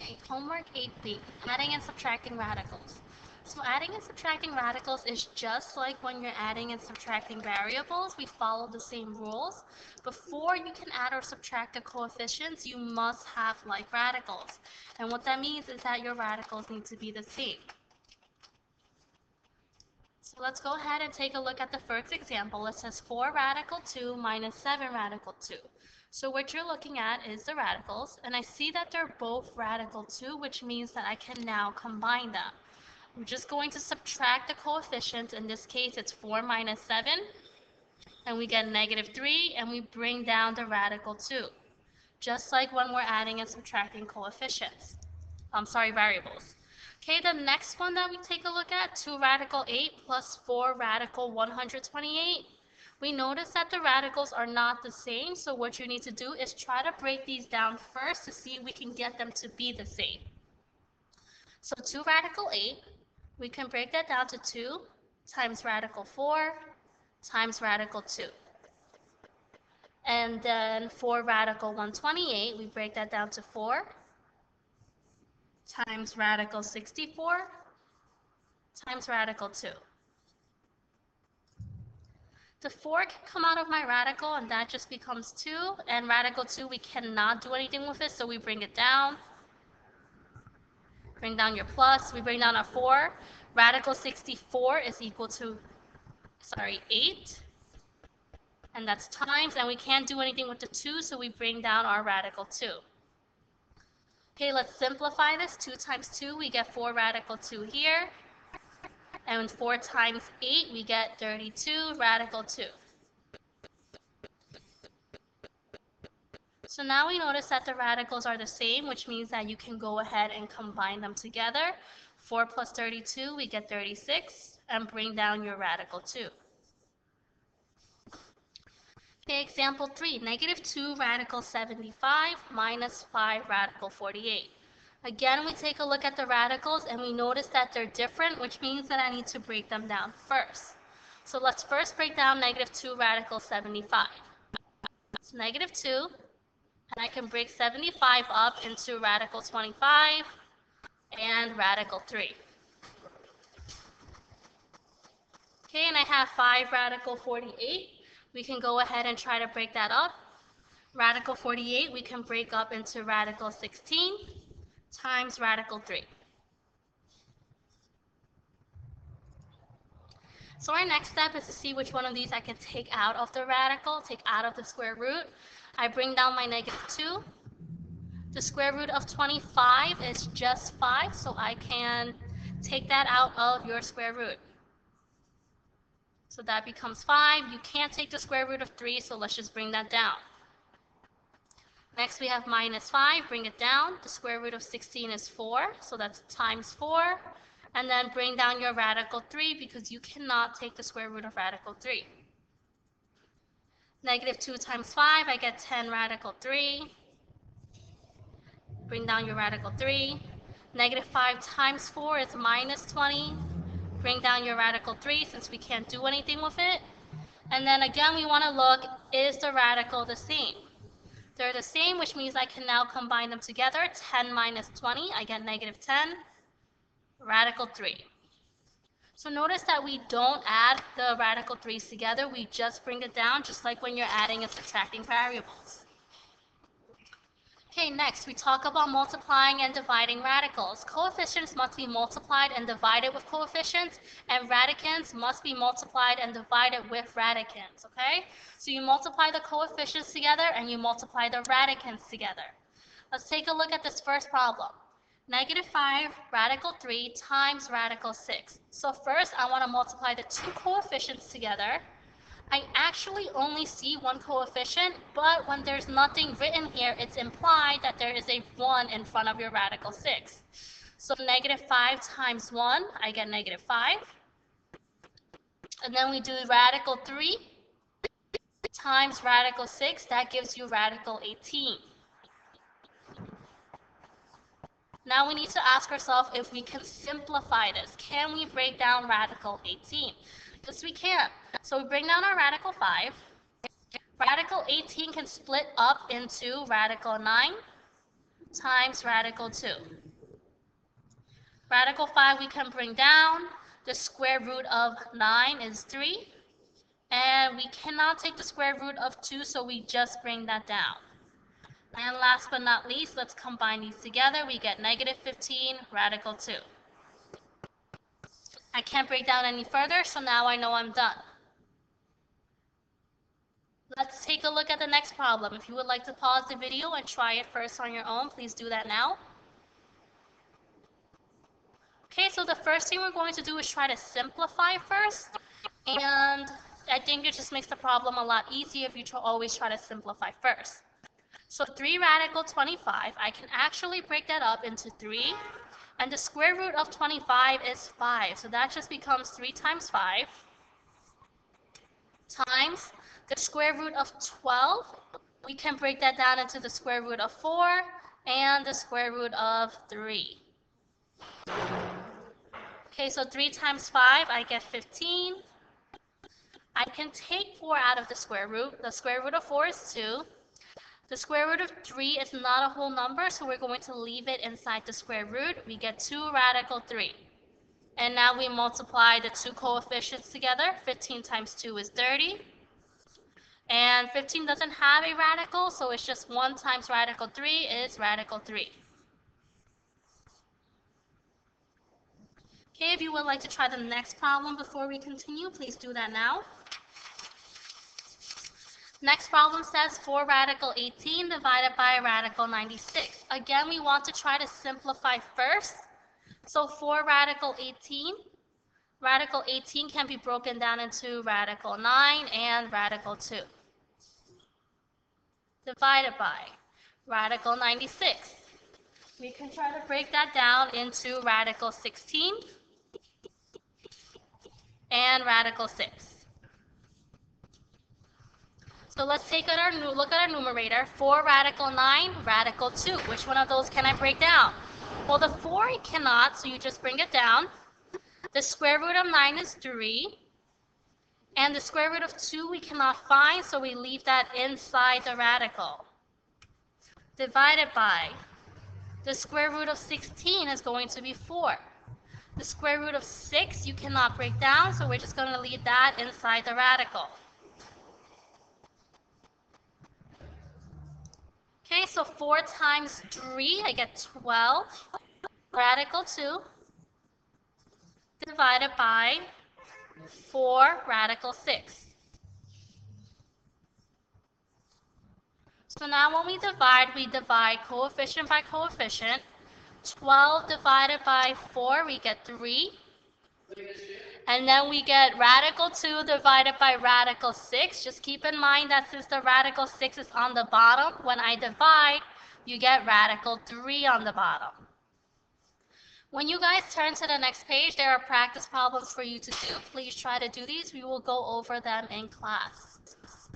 Okay, homework 8B, adding and subtracting radicals. So adding and subtracting radicals is just like when you're adding and subtracting variables. We follow the same rules. Before you can add or subtract the coefficients, you must have like radicals. And what that means is that your radicals need to be the same. So let's go ahead and take a look at the first example. It says 4 radical 2 minus 7 radical 2. So what you're looking at is the radicals, and I see that they're both radical 2, which means that I can now combine them. I'm just going to subtract the coefficients. In this case, it's 4 minus 7, and we get negative 3, and we bring down the radical 2, just like when we're adding and subtracting variables. Okay, the next one that we take a look at, 2 radical 8 plus 4 radical 128. We notice that the radicals are not the same, so what you need to do is try to break these down first to see if we can get them to be the same. So 2 radical 8, we can break that down to 2 times radical 4 times radical 2. And then 4 radical 128, we break that down to 4 times radical 64 times radical 2. The 4 can come out of my radical, and that just becomes 2. And radical 2, we cannot do anything with it, so we bring it down. Bring down your plus. We bring down our 4. Radical 64 is equal to, 8. And that's times, and we can't do anything with the 2, so we bring down our radical 2. Okay, let's simplify this. 2 times 2, we get 4 radical 2 here. And 4 times 8, we get 32 radical 2. So now we notice that the radicals are the same, which means that you can go ahead and combine them together. 4 plus 32, we get 36, and bring down your radical 2. Okay, example 3, negative 2 radical 75 minus 5 radical 48. Again, we take a look at the radicals, and we notice that they're different, which means that I need to break them down first. So let's first break down negative 2 radical 75. So negative 2, and I can break 75 up into radical 25 and radical 3. Okay, and I have 5 radical 48. We can go ahead and try to break that up. Radical 48 we can break up into radical 16 times radical 3. So our next step is to see which one of these I can take out of the radical, take out of the square root. I bring down my negative 2. The square root of 25 is just 5, so I can take that out of your square root. So that becomes 5. You can't take the square root of 3, so let's just bring that down. Next we have minus 5, bring it down. The square root of 16 is 4, so that's times 4. And then bring down your radical 3 because you cannot take the square root of radical 3. Negative 2 times 5, I get 10 radical 3. Bring down your radical 3. Negative 5 times 4 is minus 20. Bring down your radical 3 since we can't do anything with it. And then again, we want to look, is the radical the same? They're the same, which means I can now combine them together. 10 minus 20, I get negative 10, radical 3. So notice that we don't add the radical 3's together. We just bring it down, just like when you're adding and subtracting variables. Okay, next we talk about multiplying and dividing radicals. Coefficients must be multiplied and divided with coefficients, and radicands must be multiplied and divided with radicands, okay? So you multiply the coefficients together and you multiply the radicands together. Let's take a look at this first problem. Negative 5 radical 3 times radical 6. So first I want to multiply the two coefficients together. I actually only see one coefficient, but when there's nothing written here, it's implied that there is a 1 in front of your radical 6. So negative 5 times 1, I get negative 5. And then we do radical 3 times radical 6, that gives you radical 18. Now we need to ask ourselves if we can simplify this. Can we break down radical 18? Yes, we can. So we bring down our radical 5. Radical 18 can split up into radical 9 times radical 2. Radical 5 we can bring down. The square root of 9 is 3. And we cannot take the square root of 2, so we just bring that down. And last but not least, let's combine these together. We get negative 15 radical 2. I can't break down any further, so now I know I'm done. Let's take a look at the next problem. If you would like to pause the video and try it first on your own, please do that now. Okay, so the first thing we're going to do is try to simplify first. And I think it just makes the problem a lot easier if you always try to simplify first. So 3 radical 25, I can actually break that up into 3. And the square root of 25 is 5. So that just becomes 3 times 5 times the square root of 12. We can break that down into the square root of 4 and the square root of 3. Okay, so 3 times 5, I get 15. I can take 4 out of the square root. The square root of 4 is 2. The square root of 3 is not a whole number, so we're going to leave it inside the square root. We get 2 radical 3. And now we multiply the two coefficients together. 15 times 2 is 30. And 15 doesn't have a radical, so it's just 1 times radical 3 is radical 3. Okay, if you would like to try the next problem before we continue, please do that now. Next problem says 4 radical 18 divided by radical 96. Again, we want to try to simplify first. So 4 radical 18. Radical 18 can be broken down into radical 9 and radical 2. Divided by radical 96. We can try to break that down into radical 16 and radical 6. So let's take a look at our numerator. 4 radical 9, radical 2. Which one of those can I break down? Well, the 4 I cannot, so you just bring it down. The square root of 9 is 3. And the square root of 2 we cannot find, so we leave that inside the radical. Divided by the square root of 16 is going to be 4. The square root of 6 you cannot break down, so we're just going to leave that inside the radical. Okay, so 4 times 3, I get 12 radical 2 divided by 4 radical 6. So now when we divide coefficient by coefficient. 12 divided by 4, we get 3. And then we get radical 2 divided by radical 6. Just keep in mind that since the radical 6 is on the bottom, when I divide, you get radical 3 on the bottom. When you guys turn to the next page, there are practice problems for you to do. Please try to do these. We will go over them in class.